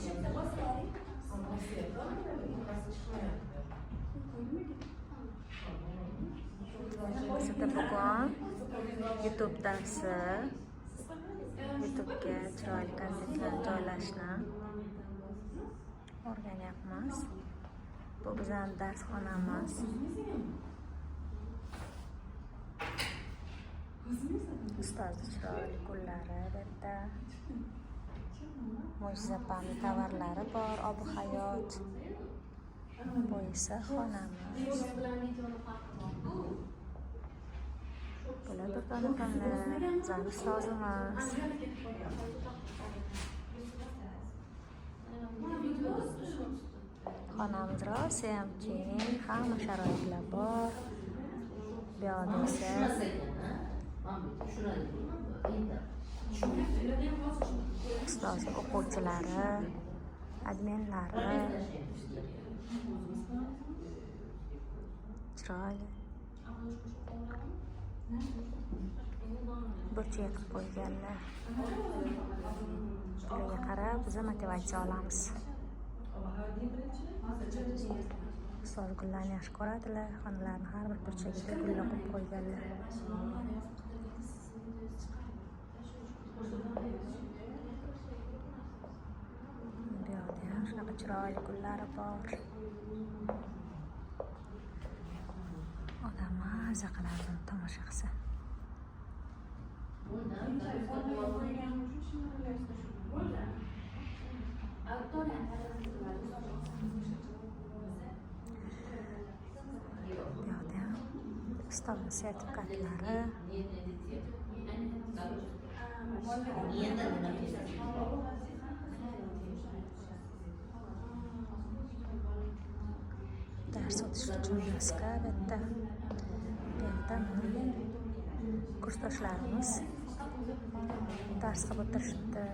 Bizda bugun YouTube darsi, YouTube'ga chiroyli kontentlarni joylashni o'rganyapmiz. Bu bizning darsxonamiz. Ustozni chiroyli kunlari bu yerda. Mo'jizaparli tovarlari bor, ob-hayot. Bu esa xonamiz. Bular do'konlar, bizning ustozimiz. Xonamiz rosayam keng, hamma sharoitlar bor. Bu yoqda esa ustozning o'quvchilari, adminlari chiroyli burchak qilib qo'yganlar. Ularga qarab biz motivatsiya olamiz. Ustoz gullarni yaxshi ko'radilar, xonalarni har bir burchagiga gullar qo'yib qo'yganlar. Bu yoqda ham shunaqa chiroyli gullari bor. Odam maza qiladi tomosha qilsa. Bu yoqda ham ustozning sertifikatlari. Dars o'tish uchun maska bu yerda. Bu yerda kursdoshlarimiz dars qilib o'tirishibdi.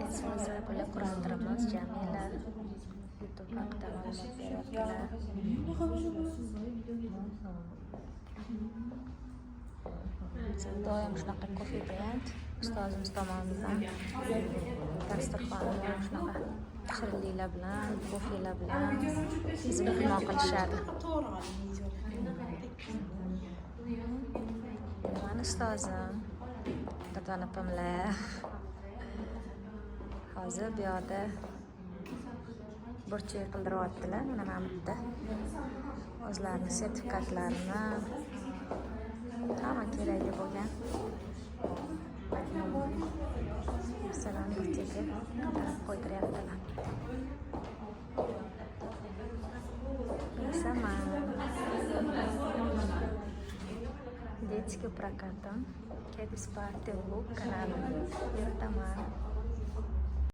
E'tiborli kuratorimiz Jamila YouTube haqida ma'lumot beryaptilar. Doim shunaqa kofe brend ustozimiz tomonidan dasturxonni shunaqa shirinliklar bilan, kofelar bilan bizni mehmon qilishadi. Mana ustozim, Dadon opamlar. Hozir bu yoqda burchak qildiryaptilar. Mana bu yerda o'zlarining sertifikatlarini hamma kerak deb bo'lgan. Masalan, burchakka qildirib qo'ydiryaptilar. Сама. Детский прокатом. Кедис Парти Лук канал. Вертаман.